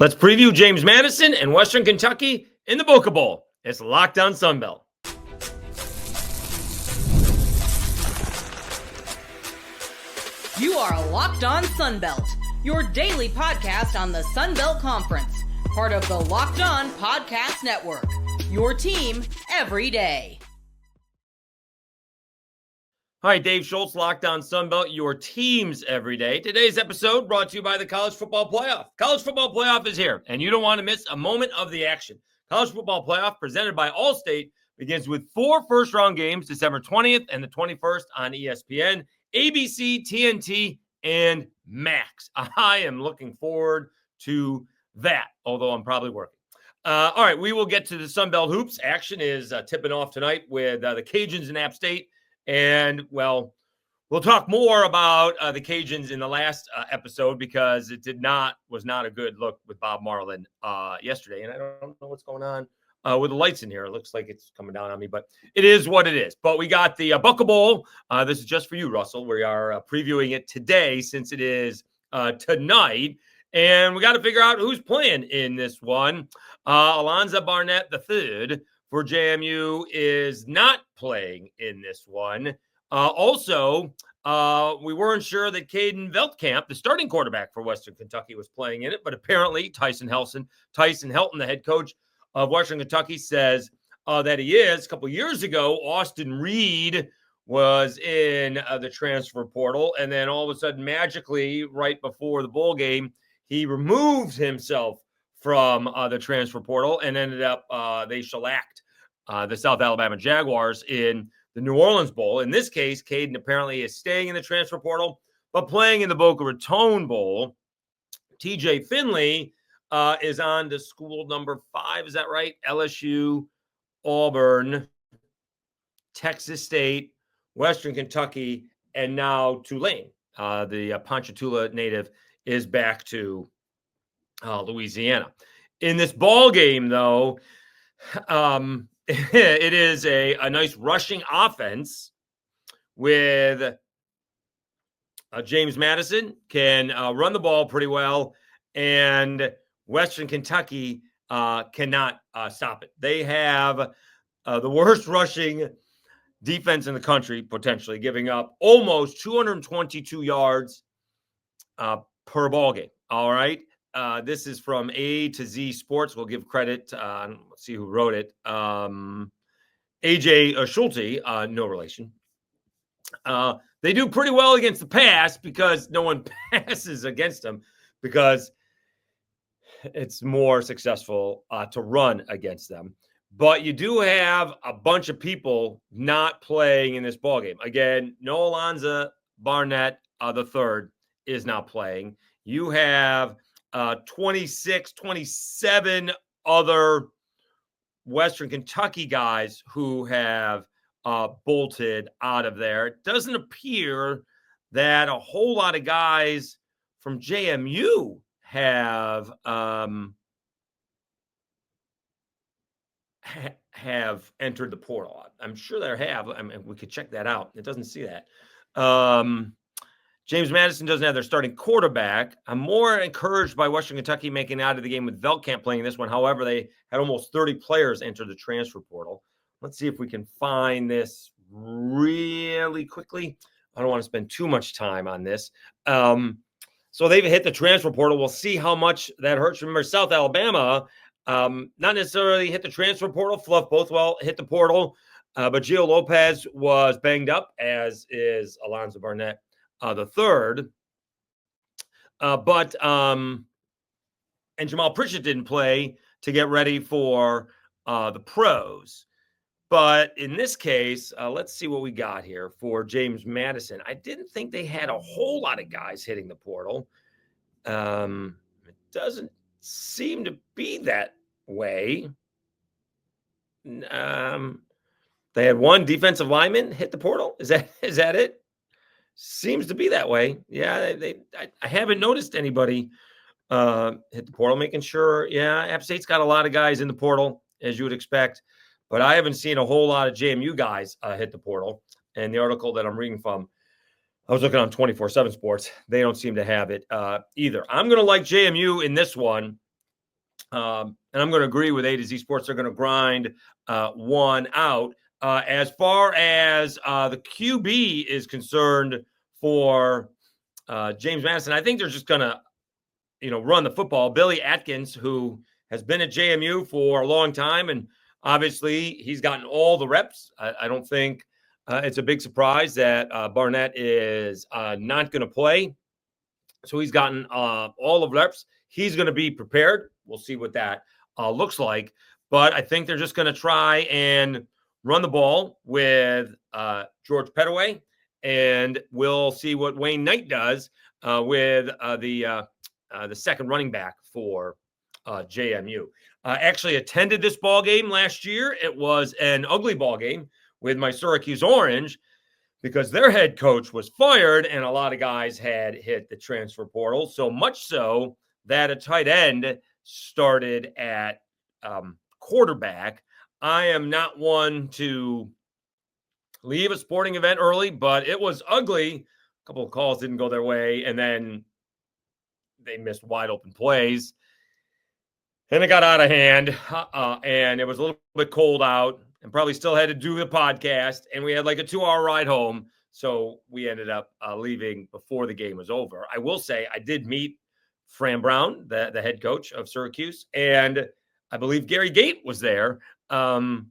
Let's preview James Madison and Western Kentucky in the Boca Bowl. It's Locked On Sunbelt. You are Locked On Sunbelt, your daily podcast on the Sunbelt Conference, part of the Locked On Podcast Network, your team every day. Hi, Dave Schultz, Locked On Sunbelt, your teams every day. Today's episode brought to you by the College Football Playoff. College Football Playoff is here, and you don't want to miss a moment of the action. College Football Playoff, presented by Allstate, begins with 4 first-round games, December 20th and the 21st on ESPN, ABC, TNT, and Max. I am looking forward to that, although I'm probably working. All right, we will get to the Sunbelt Hoops. Action is tipping off tonight with the Cajuns in App State. And, well, we'll talk more about the Cajuns in the last episode because it was not a good look with Bob Marlin yesterday. And I don't know what's going on with the lights in here. It looks like it's coming down on me, but it is what it is. But we got the Boca Bowl. This is just for you, Russell. We are previewing it today since it is tonight. And we got to figure out who's playing in this one. Alonza Barnett III for JMU is not playing in this one. Also, we weren't sure that Caden Veltkamp, the starting quarterback for Western Kentucky, was playing in it, but apparently Tyson Helton, the head coach of Western Kentucky, says that he is. A couple years ago, Austin Reed was in the transfer portal, and then all of a sudden, magically, right before the bowl game, he removed himself from the transfer portal and ended up they shellacked the South Alabama Jaguars in the New Orleans Bowl. In this case, Caden apparently is staying in the transfer portal, but playing in the Boca Raton Bowl. TJ Finley is on to school number 5. Is that right? LSU, Auburn, Texas State, Western Kentucky, and now Tulane. The Ponchatoula native is back to Louisiana. In this ball game, though, it is a nice rushing offense with James Madison can run the ball pretty well, and Western Kentucky cannot stop it. They have the worst rushing defense in the country, potentially giving up almost 222 yards per ball game. All right. This is from A to Z Sports. We'll give credit. Let's see who wrote it. AJ Schulte, no relation. They do pretty well against the pass because no one passes against them because it's more successful to run against them. But you do have a bunch of people not playing in this ballgame. Again, no Alonza Barnett III is not playing. You have 26, 27 other Western Kentucky guys who have bolted out of there. It doesn't appear that a whole lot of guys from JMU have entered the portal. I'm sure there have. I mean, we could check that out. It doesn't see that. James Madison doesn't have their starting quarterback. I'm more encouraged by Western Kentucky making it out of the game with Veltkamp playing this one. However, they had almost 30 players enter the transfer portal. Let's see if we can find this really quickly. I don't want to spend too much time on this. So they've hit the transfer portal. We'll see how much that hurts. Remember, South Alabama, not necessarily hit the transfer portal. Fluff Bothwell hit the portal. But Gio Lopez was banged up, as is Alonza Barnett III. And Jamal Pritchett didn't play to get ready for the pros. But in this case, let's see what we got here for James Madison. I didn't think they had a whole lot of guys hitting the portal. It doesn't seem to be that way. They had one defensive lineman hit the portal. Is that it? Seems to be that way. Yeah, I haven't noticed anybody hit the portal. Making sure, yeah, App State's got a lot of guys in the portal, as you would expect. But I haven't seen a whole lot of JMU guys hit the portal. And the article that I'm reading from, I was looking on 24/7 Sports. They don't seem to have it either. I'm going to like JMU in this one And I'm going to agree with A to Z Sports. They're going to grind one out. As far as the QB is concerned for James Madison, I think they're just going to, run the football. Billy Atkins, who has been at JMU for a long time, and obviously he's gotten all the reps. I don't think it's a big surprise that Barnett is not going to play. So he's gotten all of the reps. He's going to be prepared. We'll see what that looks like. But I think they're just going to try and run the ball with George Pettaway, and we'll see what Wayne Knight does with the second running back for JMU. Actually attended this ball game last year. It was an ugly ball game with my Syracuse Orange, because their head coach was fired and a lot of guys had hit the transfer portal. So much so that a tight end started at quarterback. I am not one to leave a sporting event early, but it was ugly. A couple of calls didn't go their way, and then they missed wide open plays. And it got out of hand, and it was a little bit cold out, and probably still had to do the podcast, and we had like a 2-hour ride home, so we ended up leaving before the game was over. I will say I did meet Fran Brown, the head coach of Syracuse, and I believe Gary Gate was there, the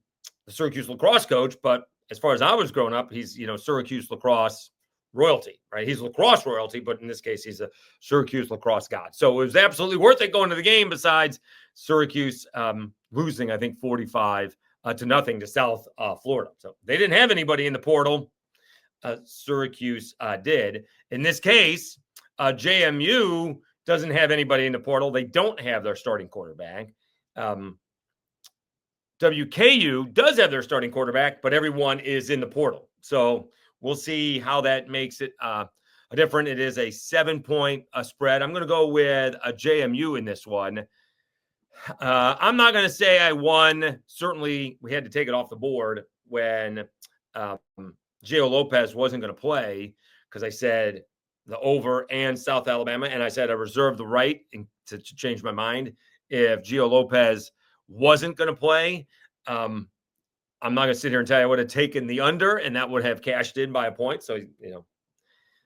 Syracuse lacrosse coach, but as far as I was growing up, he's, Syracuse lacrosse royalty, right? He's lacrosse royalty, but in this case, he's a Syracuse lacrosse god. So it was absolutely worth it going to the game, besides Syracuse losing, I think, 45-0 to South Florida. So they didn't have anybody in the portal. Syracuse did. In this case, JMU doesn't have anybody in the portal. They don't have their starting quarterback. WKU does have their starting quarterback, but everyone is in the portal. So we'll see how that makes it different. It is a 7-point spread. I'm going to go with a JMU in this one. I'm not going to say I won. Certainly, we had to take it off the board when Gio Lopez wasn't going to play, because I said the over and South Alabama, and I said I reserved the right to change my mind if Gio Lopez wasn't going to play. I'm not going to sit here and tell you I would have taken the under, and that would have cashed in by a point. So,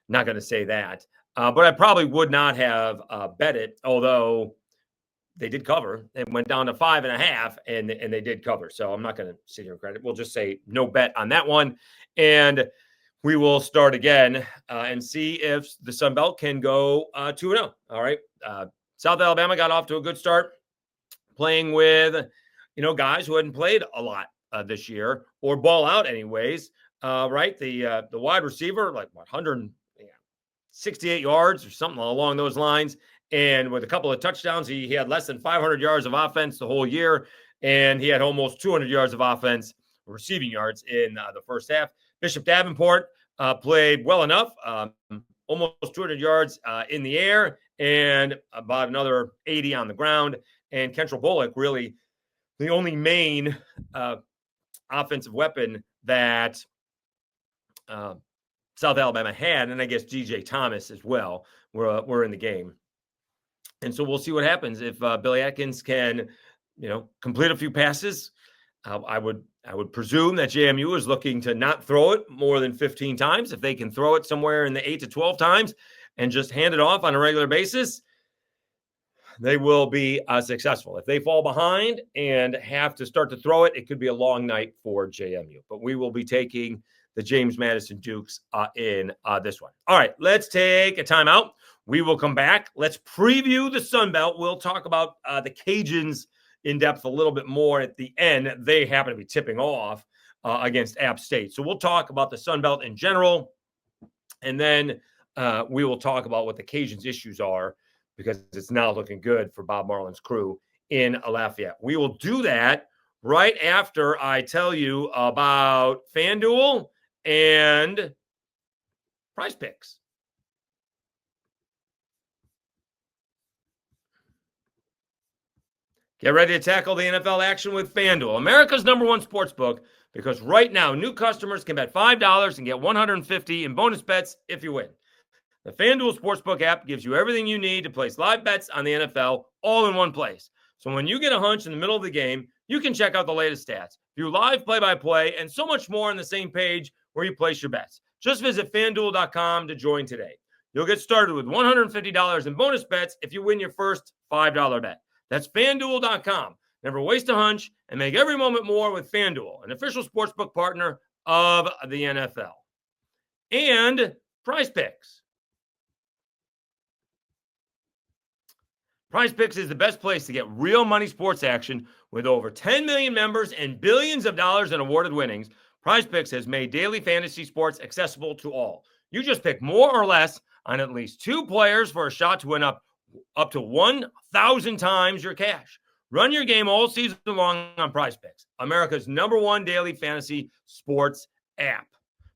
not going to say that. But I probably would not have bet it, although they did cover. It went down to 5.5, and they did cover. So I'm not going to sit here and credit. We'll just say no bet on that one. And we will start again and see if the Sun Belt can go 2-0. All right. South Alabama got off to a good start playing with, guys who hadn't played a lot this year, or ball out anyways. Right. The wide receiver, 168 yards or something along those lines. And with a couple of touchdowns, he had less than 500 yards of offense the whole year. And he had almost 200 yards of offense, receiving yards in the first half. Bishop Davenport played well enough, almost 200 yards in the air and about another 80 on the ground. And Kentrell Bullock, really the only main offensive weapon that South Alabama had, and I guess DJ Thomas as well, were in the game. And so we'll see what happens if Billy Atkins can, complete a few passes. I would presume that JMU is looking to not throw it more than 15 times. If they can throw it somewhere in the 8 to 12 times and just hand it off on a regular basis, they will be successful. If they fall behind and have to start to throw it, it could be a long night for JMU. But we will be taking the James Madison Dukes in this one. All right, let's take a timeout. We will come back. Let's preview the Sun Belt. We'll talk about the Cajuns in depth a little bit more at the end. They happen to be tipping off against App State. So we'll talk about the Sun Belt in general, and then we will talk about what the Cajuns' issues are, because it's now looking good for Bob Marlin's crew in Lafayette. We will do that right after I tell you about FanDuel and Prize Picks. Get ready to tackle the NFL action with FanDuel, America's #1 sports book, because right now new customers can bet $5 and get $150 in bonus bets if you win. The FanDuel Sportsbook app gives you everything you need to place live bets on the NFL all in one place. So when you get a hunch in the middle of the game, you can check out the latest stats, view live play-by-play, and so much more on the same page where you place your bets. Just visit FanDuel.com to join today. You'll get started with $150 in bonus bets if you win your first $5 bet. That's FanDuel.com. Never waste a hunch and make every moment more with FanDuel, an official sportsbook partner of the NFL. And Prize Picks. Prize Picks is the best place to get real money sports action. With over 10 million members and billions of dollars in awarded winnings, Prize Picks has made daily fantasy sports accessible to all. You just pick more or less on at least 2 players for a shot to win up to 1,000 times your cash. Run your game all season long on Prize Picks, America's #1 daily fantasy sports app.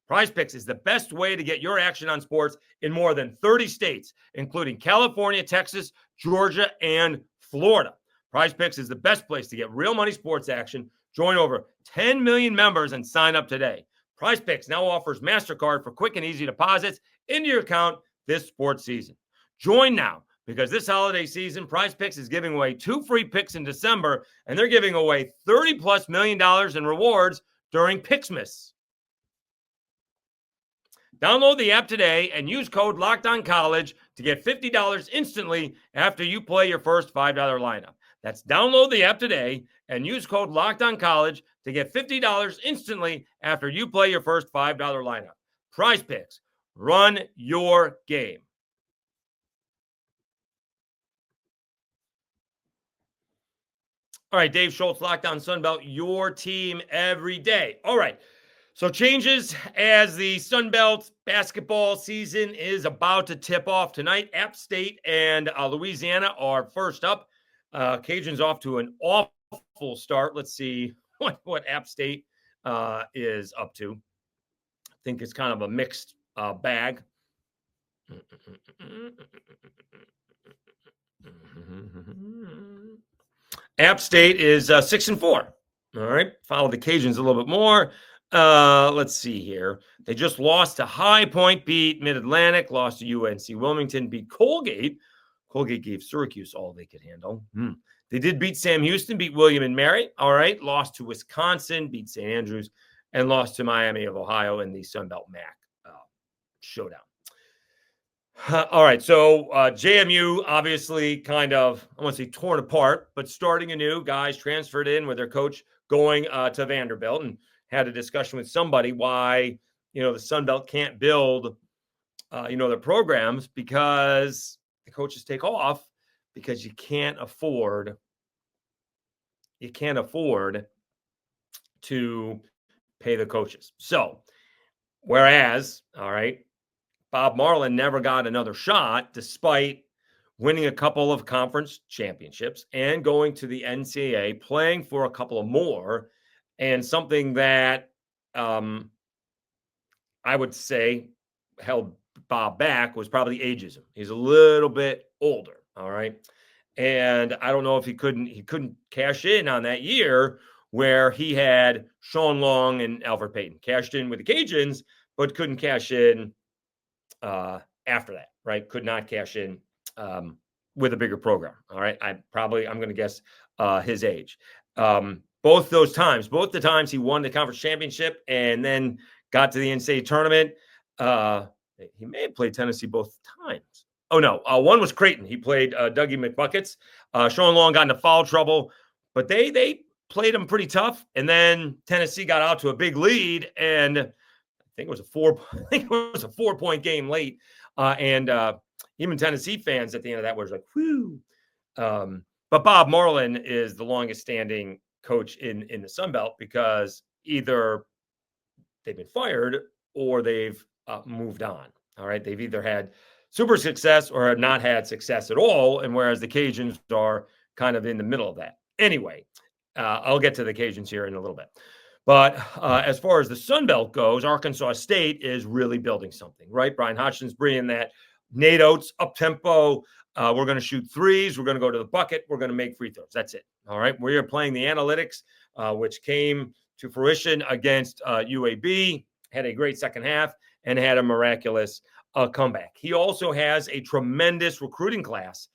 Prize Picks is the best way to get your action on sports in more than 30 states, including California, Texas, Georgia, and Florida. Prize Picks is the best place to get real money sports action. Join over 10 million members and sign up today. Prize Picks now offers MasterCard for quick and easy deposits into your account this sports season. Join now, because this holiday season, Prize Picks is giving away 2 free picks in December, and they're giving away $30+ million in rewards during Picksmas. Download the app today and use code LOCKEDONCollege to get $50 instantly after you play your first $5 lineup. That's download the app today and use code LOCKEDONCollege to get $50 instantly after you play your first $5 lineup. Prize Picks. Run your game. All right, Dave Schultz, Locked On Sunbelt, your team every day. All right. So changes as the Sunbelt basketball season is about to tip off tonight. App State and Louisiana are first up. Cajuns off to an awful start. Let's see what App State is up to. I think it's kind of a mixed bag. App State is 6-4. All right. Follow the Cajuns a little bit more. Let's see here. They just lost to High Point, beat Mid-Atlantic, lost to UNC Wilmington, beat Colgate. Colgate gave Syracuse all they could handle. They did beat Sam Houston, beat William and Mary. All right. Lost to Wisconsin, beat St. Andrews, and lost to Miami of Ohio in the Sunbelt MAC showdown. All right. So JMU obviously kind of, I want to say torn apart, but starting anew. Guys transferred in with their coach going to Vanderbilt, and had a discussion with somebody why, the Sunbelt can't build, their programs, because the coaches take off, because you can't afford to pay the coaches. So, whereas, all right, Bob Marlin never got another shot despite winning a couple of conference championships and going to the NCAA, playing for a couple of more. And something that I would say held Bob back was probably ageism. He's a little bit older, all right? And I don't know if he couldn't cash in on that year where he had Sean Long and Alfred Payton. Cashed in with the Cajuns, but couldn't cash in after that, right? Could not cash in with a bigger program, all right? I'm going to guess his age. Both the times he won the conference championship and then got to the NCAA tournament. He may have played Tennessee both times. Oh, no. One was Creighton. He played Dougie McBuckets. Sean Long got into foul trouble, but they played him pretty tough. And then Tennessee got out to a big lead, and I think it was a 4-point game late. And even Tennessee fans at the end of that was like, whew. But Bob Marlin is the longest standing coach in the Sunbelt, because either they've been fired or they've moved on. All right. They've either had super success or have not had success at all. And whereas the Cajuns are kind of in the middle of that. Anyway, I'll get to the Cajuns here in a little bit. But as far as the Sunbelt goes, Arkansas State is really building something, right? Brian Hodgson's bringing that Nate Oates up tempo. We're going to shoot threes. We're going to go to the bucket. We're going to make free throws. That's it. All right. We are playing the analytics, which came to fruition against UAB, had a great second half, and had a miraculous comeback. He also has a tremendous recruiting class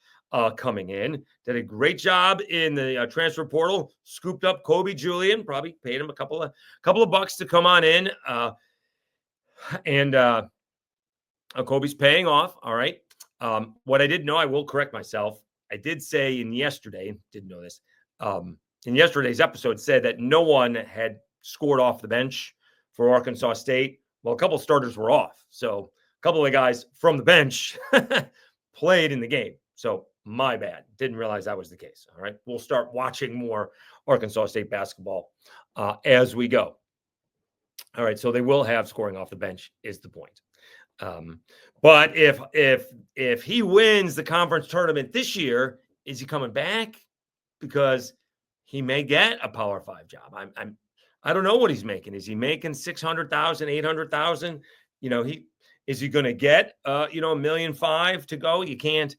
coming in. Did a great job in the transfer portal. Scooped up Kobe Julian. Probably paid him a couple of bucks to come on in. And Kobe's paying off. All right. What I didn't know, I will correct myself. I did say didn't know this. In yesterday's episode, said that no one had scored off the bench for Arkansas State. Well, a couple of starters were off. So a couple of guys from the bench played in the game. So my bad. Didn't realize that was the case. All right. We'll start watching more Arkansas State basketball as we go. All right. So they will have scoring off the bench is the point. But if he wins the conference tournament this year, is he coming back? Because he may get a Power 5 job. I don't know what he's making. Is he making 600,000, 800,000? Is he going to get $1.5 million to go? You can't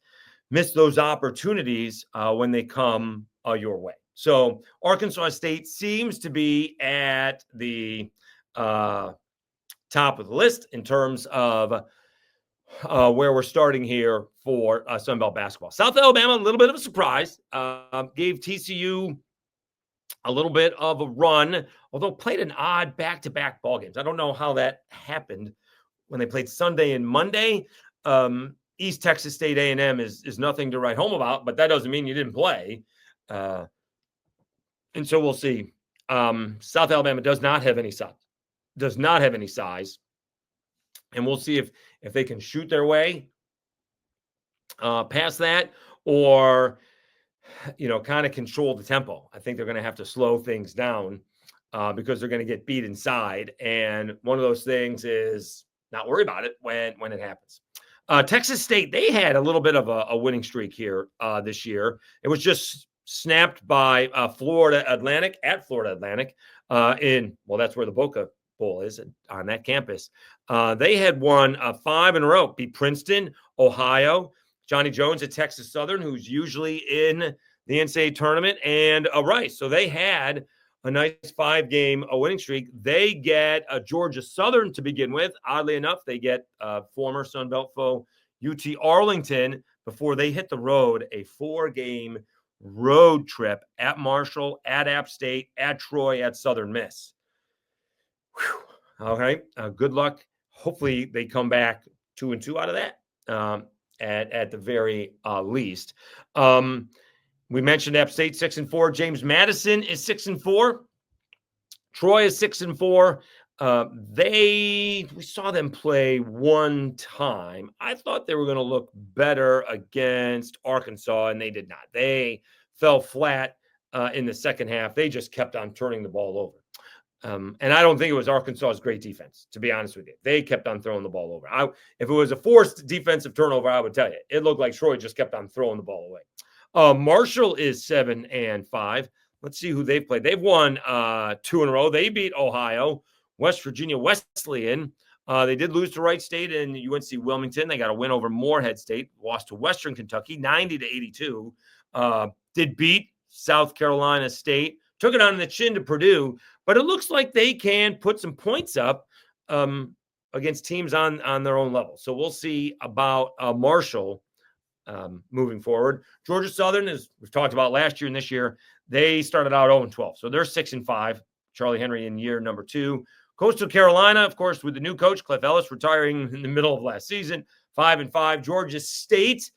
miss those opportunities when they come your way. So Arkansas State seems to be at the top of the list in terms of where we're starting here for Sunbelt basketball. South Alabama, a little bit of a surprise. Gave TCU a little bit of a run, although played an odd back-to-back ball games. I don't know how that happened when they played Sunday and Monday. East Texas State A&M is nothing to write home about, but that doesn't mean you didn't play. And so we'll see. South Alabama does not have any size. And we'll see if they can shoot their way past that or, kind of control the tempo. I think they're going to have to slow things down because they're going to get beat inside. And one of those things is not worry about it when it happens. Texas State, they had a little bit of a winning streak here this year. It was just snapped by Florida Atlantic at Florida Atlantic that's where the Boca Bowl is on that campus. They had won 5 in a row, beat Princeton, Ohio, Johnny Jones at Texas Southern, who's usually in the NCAA tournament, and Rice. So they had a nice 5-game winning streak. They get Georgia Southern to begin with. Oddly enough, they get former Sun Belt foe UT Arlington before they hit the road, a 4-game road trip at Marshall, at App State, at Troy, at Southern Miss. Whew. All right. Good luck. Hopefully they come back 2-2 out of that at the very least. We mentioned App State 6-4. James Madison is 6-4. Troy is 6-4. We saw them play one time. I thought they were going to look better against Arkansas, and they did not. They fell flat in the second half. They just kept on turning the ball over. And I don't think it was Arkansas's great defense, to be honest with you. They kept on throwing the ball over. If it was a forced defensive turnover, I would tell you. It looked like Troy just kept on throwing the ball away. Marshall is 7-5. Let's see who they've played. They've won 2 in a row. They beat Ohio, West Virginia Wesleyan. They did lose to Wright State and UNC Wilmington. They got a win over Morehead State. Lost to Western Kentucky, 90-82. Did beat South Carolina State. Took it on the chin to Purdue. But it looks like they can put some points up against teams on their own level. So we'll see about Marshall moving forward. Georgia Southern, as we've talked about last year and this year, they started out 0-12. So they're 6-5. Charlie Henry in year number 2. Coastal Carolina, of course, with the new coach, Cliff Ellis, retiring in the middle of last season, 5-5. Georgia State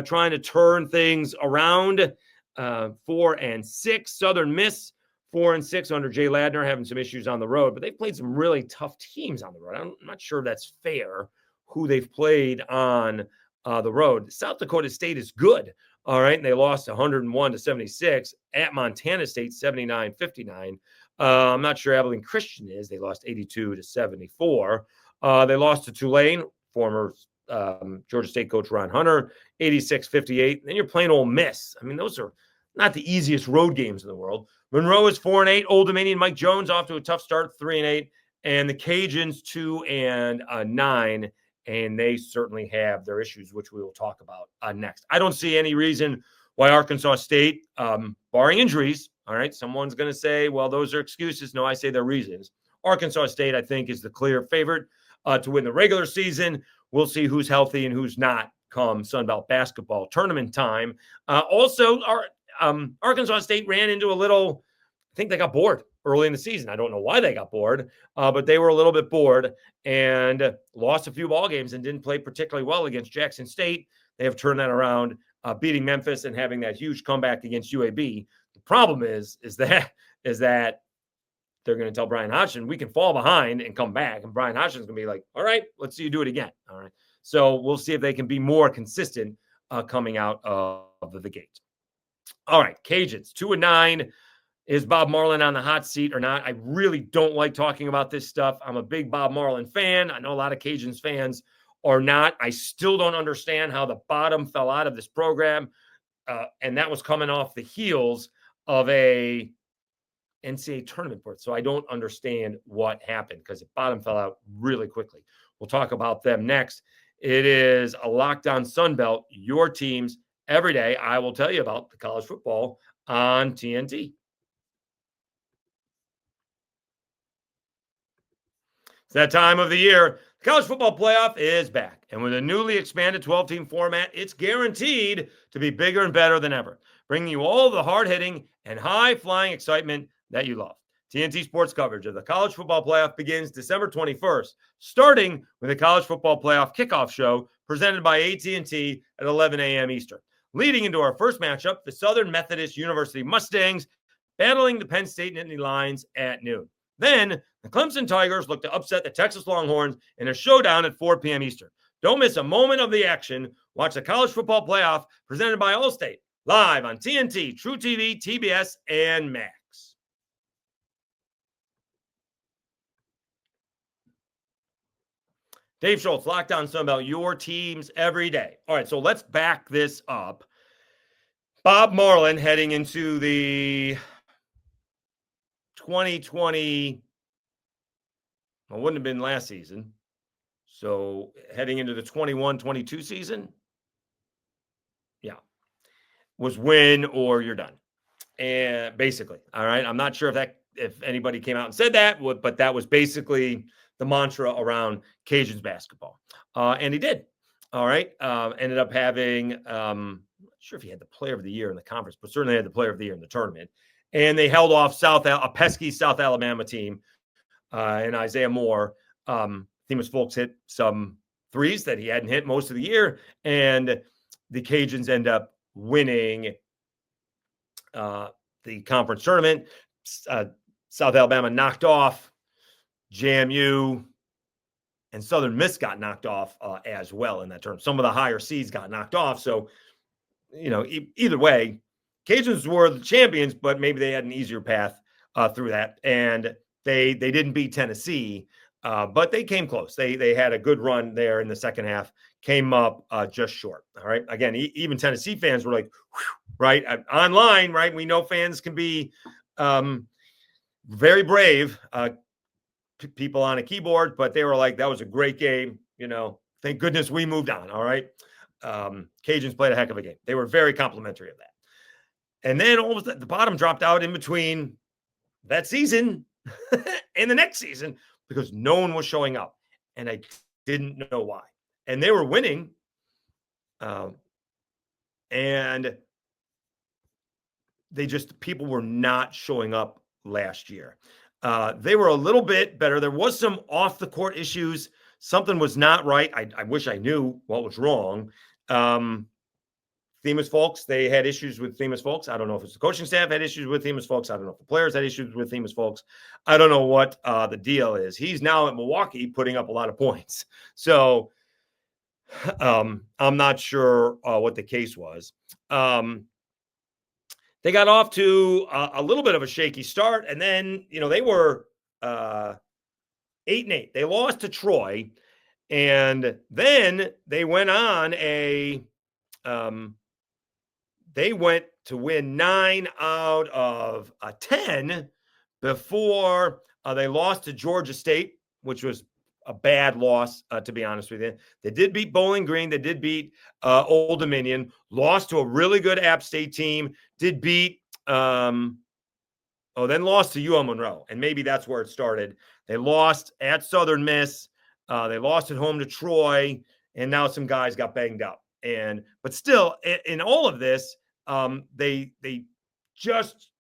trying to turn things around, 4-6. Southern Miss, 4-6 under Jay Ladner, having some issues on the road, but they've played some really tough teams on the road. I'm not sure that's fair who they've played on the road. South Dakota State is good. All right. And they lost 101-76 at Montana State, 79-59. I'm not sure Abilene Christian is. They lost 82-74. They lost to Tulane, former Georgia State coach Ron Hunter, 86-58. Then you're playing Ole Miss. I mean, those are not the easiest road games in the world. Monroe is 4-8. Old Dominion, Mike Jones off to a tough start, 3-8. And the Cajuns 2-9. And they certainly have their issues, which we will talk about next. I don't see any reason why Arkansas State, barring injuries, all right, someone's going to say, well, those are excuses. No, I say they're reasons. Arkansas State, I think, is the clear favorite to win the regular season. We'll see who's healthy and who's not come Sun Belt basketball tournament time. Also, our Arkansas State ran into a little, I think they got bored early in the season. I don't know why they got bored, but they were a little bit bored and lost a few ball games and didn't play particularly well against Jackson State. They have turned that around, beating Memphis and having that huge comeback against UAB. The problem is that they're going to tell Brian Hodgson, we can fall behind and come back. And Brian Hodgson's going to be like, all right, let's see you do it again. All right. So we'll see if they can be more consistent coming out of the gate. All right, Cajuns, 2-9. Is Bob Marlin on the hot seat or not? I really don't like talking about this stuff. I'm a big Bob Marlin fan. I know a lot of Cajuns fans are not. I still don't understand how the bottom fell out of this program. And that was coming off the heels of a NCAA tournament berth. So I don't understand what happened because the bottom fell out really quickly. We'll talk about them next. It is a Lockdown Sun Belt, your teams every day. I will tell you about the college football on TNT. It's that time of the year. The college football playoff is back. And with a newly expanded 12-team format, it's guaranteed to be bigger and better than ever, bringing you all the hard-hitting and high-flying excitement that you love. TNT Sports coverage of the college football playoff begins December 21st, starting with the college football playoff kickoff show presented by AT&T at 11 a.m. Eastern. Leading into our first matchup, the Southern Methodist University Mustangs battling the Penn State Nittany Lions at noon. Then, the Clemson Tigers look to upset the Texas Longhorns in a showdown at 4 p.m. Eastern. Don't miss a moment of the action. Watch the college football playoff presented by Allstate, live on TNT, True TV, TBS, and Max. Dave Schultz, Lockdown Sunbelt, your teams every day. All right, so let's back this up. Bob Marlin heading into the 2020, well, wouldn't have been last season. So heading into the 21-22 season, yeah, was win or you're done. And basically, all right, I'm not sure if anybody came out and said that, but that was basically the mantra around Cajuns basketball. And he did. All right. Ended up having, I'm not sure if he had the player of the year in the conference, but certainly had the player of the year in the tournament. And they held off a pesky South Alabama team and Isaiah Moore. Themis Folks hit some threes that he hadn't hit most of the year. And the Cajuns end up winning the conference tournament. South Alabama knocked off JMU, and Southern Miss got knocked off as well in that tournament. Some of the higher seeds got knocked off. So, either way, Cajuns were the champions, but maybe they had an easier path through that. And they didn't beat Tennessee, but they came close. They had a good run there in the second half, came up just short. All right. Again, even Tennessee fans were like, whew, right, online, right? We know fans can be very brave people on a keyboard, but they were like, that was a great game. Thank goodness we moved on. All right. Cajuns played a heck of a game. They were very complimentary of that. And then all of a sudden, the bottom dropped out in between that season and the next season because no one was showing up. And I didn't know why. And they were winning. And people were not showing up last year. They were a little bit better. There was some off the court issues. Something was not right. I wish I knew what was wrong. Themis Folks, they had issues with Themis Folks. I don't know if it's the coaching staff had issues with Themis Folks. I don't know if the players had issues with Themis Folks. I don't know what the deal is. He's now at Milwaukee putting up a lot of points. So I'm not sure what the case was. They got off to a little bit of a shaky start, and then, they were 8-8. They lost to Troy, and then they went on they went to win 9 out of 10 before they lost to Georgia State, which was a bad loss, to be honest with you. They did beat Bowling Green. They did beat Old Dominion, lost to a really good App State team, did beat, then lost to UL Monroe. And maybe that's where it started. They lost at Southern Miss. They lost at home to Troy. And now some guys got banged up. But still, in all of this, they just,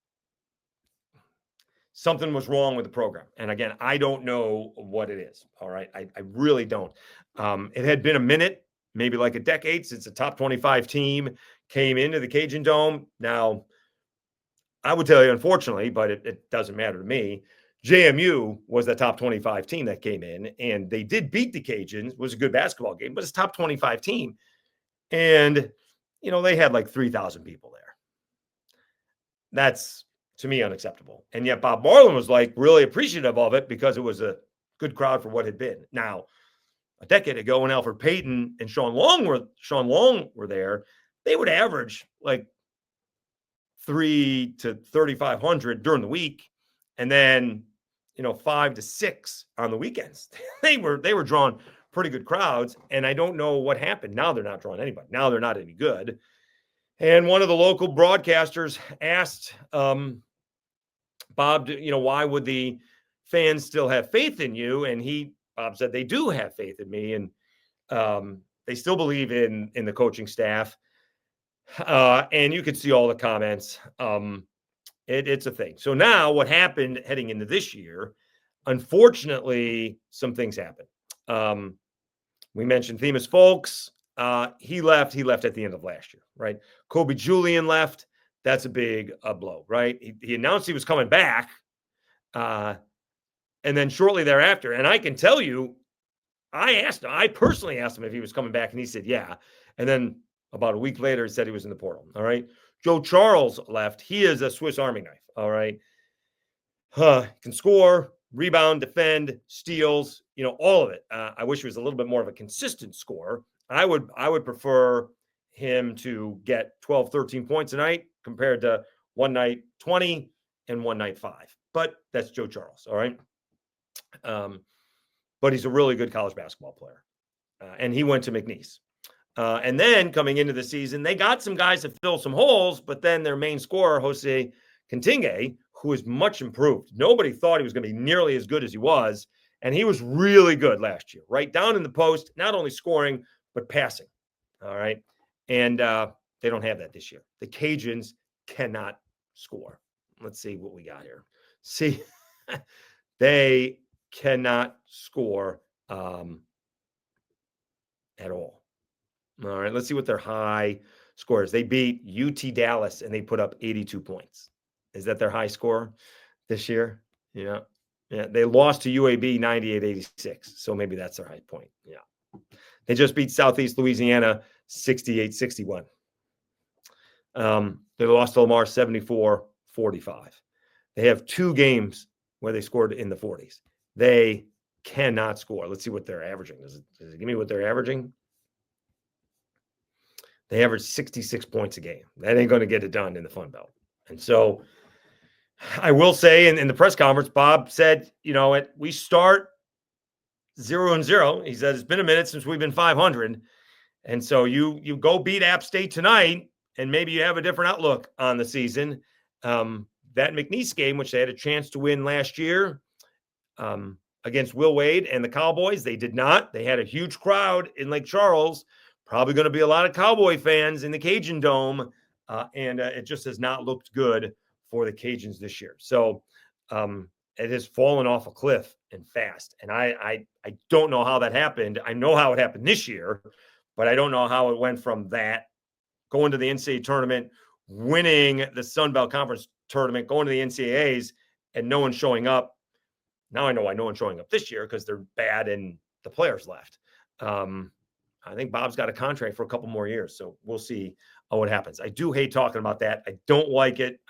something was wrong with the program. And again, I don't know what it is. All right. I really don't. It had been a minute, maybe like a decade, since a top 25 team came into the Cajun Dome. Now, I would tell you, unfortunately, but it doesn't matter to me, JMU was the top 25 team that came in, and they did beat the Cajuns. It was a good basketball game, but it's a top 25 team. And, they had like 3,000 people there. That's, to me, unacceptable. And yet Bob Marlin was like really appreciative of it because it was a good crowd for what had been. Now, a decade ago when Alfred Payton and Sean Long were there, they would average like 3 to 3,500 during the week, and then 5 to 6 on the weekends. They were drawing pretty good crowds, and I don't know what happened. Now they're not drawing anybody. Now they're not any good. And one of the local broadcasters asked Bob, why would the fans still have faith in you? And Bob said they do have faith in me, and they still believe in the coaching staff. And you could see all the comments. It's a thing. So now what happened heading into this year, unfortunately, some things happened. We mentioned Themis Folks. He left at the end of last year, right? Kobe Julian left. That's a big blow, right? He announced he was coming back. And then shortly thereafter, and I can tell you, I personally asked him if he was coming back, and he said, yeah. And then about a week later, he said he was in the portal. All right. Joe Charles left. He is a Swiss Army knife. All right. Can score, rebound, defend, steals, all of it. I wish he was a little bit more of a consistent scorer. I would prefer him to get 12, 13 points a night compared to one night 20 and one night 5. But that's Joe Charles. All right. But he's a really good college basketball player. And he went to McNeese. And then coming into the season, they got some guys to fill some holes, but then their main scorer, Jose Continge, who is much improved. Nobody thought he was going to be nearly as good as he was. And he was really good last year, right down in the post, not only scoring, but passing. All right. And they don't have that this year. The Cajuns cannot score. Let's see what we got here. See, they cannot score at all. All right, let's see what their high score is. They beat UT Dallas, and they put up 82 points. Is that their high score this year? Yeah. They lost to UAB 98-86, so maybe that's their high point. Yeah. They just beat Southeast Louisiana 68-61. They lost to Lamar 74-45. They have 2 games where they scored in the 40s. They cannot score. Let's see what they're averaging. Does it give me what they're averaging? They average 66 points a game. That ain't going to get it done in the Fun Belt. And so I will say in the press conference, Bob said, we start 0-0. He said, it's been a minute since we've been 500. And so you go beat App State tonight, and maybe you have a different outlook on the season. That McNeese game, which they had a chance to win last year against Will Wade and the Cowboys, they did not. They had a huge crowd in Lake Charles. Probably going to be a lot of Cowboy fans in the Cajun Dome, and it just has not looked good for the Cajuns this year. So it has fallen off a cliff and fast. And I don't know how that happened. I know how it happened this year, but I don't know how it went from that, going to the NCAA tournament, winning the Sun Belt Conference tournament, going to the NCAAs, and no one showing up. Now I know why no one's showing up this year, because they're bad and the players left. I think Bob's got a contract for a couple more years, so we'll see what happens. I do hate talking about that. I don't like it.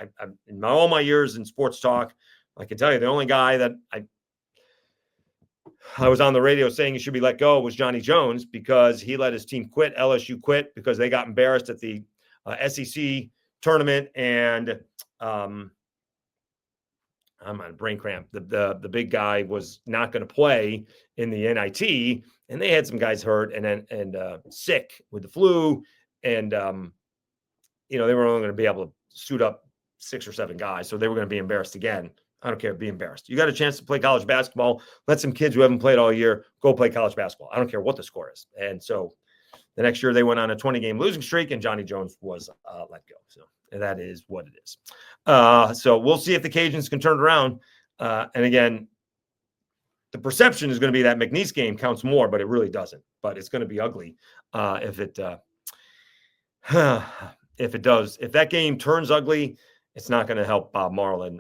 In all my years in sports talk, I can tell you the only guy that I was on the radio saying he should be let go was Johnny Jones, because he let his team quit. LSU quit because they got embarrassed at the SEC tournament, and I'm on brain cramp. The big guy was not going to play in the NIT, and they had some guys hurt and sick with the flu, and they were only going to be able to suit up 6 or 7 guys, so they were going to be embarrassed again. I don't care, be embarrassed. You got a chance to play college basketball. Let some kids who haven't played all year go play college basketball. I don't care what the score is. And so The next year they went on a 20-game losing streak, and Johnny Jones was let go. So that is what it is. So we'll see if the Cajuns can turn it around. And again, the perception is going to be that McNeese game counts more, but it really doesn't. But it's going to be ugly if it does. If that game turns ugly, it's not going to help Bob Marlin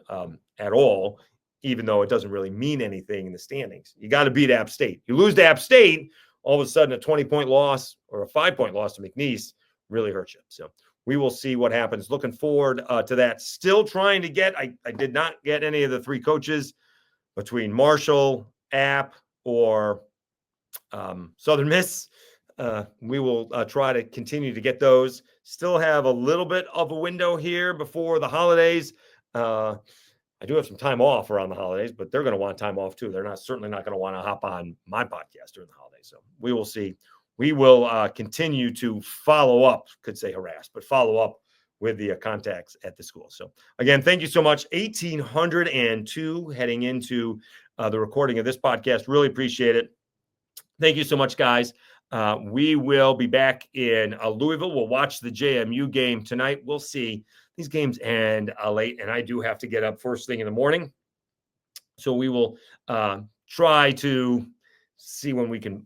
at all, even though it doesn't really mean anything in the standings. You got to beat App State. You lose to App State, all of a sudden a 20-point loss or a 5-point loss to McNeese really hurts you. So we will see what happens. Looking forward to that. Still trying to get, I did not get any of the 3 coaches between Marshall, App, or Southern Miss. We will try to continue to get those. Still have a little bit of a window here before the holidays. I do have some time off around the holidays, but they're going to want time off too. They're certainly not going to want to hop on my podcast during the holidays. So we will see. We will continue to follow up, could say harass, but follow up with the contacts at the school. So again, thank you so much. 1,802 heading into the recording of this podcast. Really appreciate it. Thank you so much, guys. We will be back in Louisville. We'll watch the JMU game tonight. We'll see. These games end late, and I do have to get up first thing in the morning. So we will try to see when we can,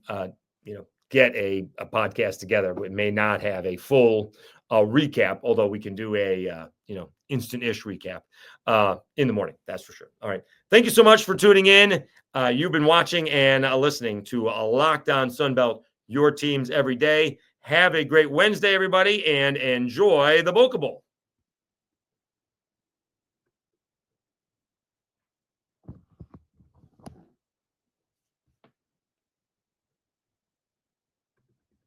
get a podcast together. We may not have a full recap, although we can do a, instant-ish recap in the morning. That's for sure. All right. Thank you so much for tuning in. You've been watching and listening to Locked On Sunbelt, your teams every day. Have a great Wednesday, everybody, and enjoy the Boca Bowl.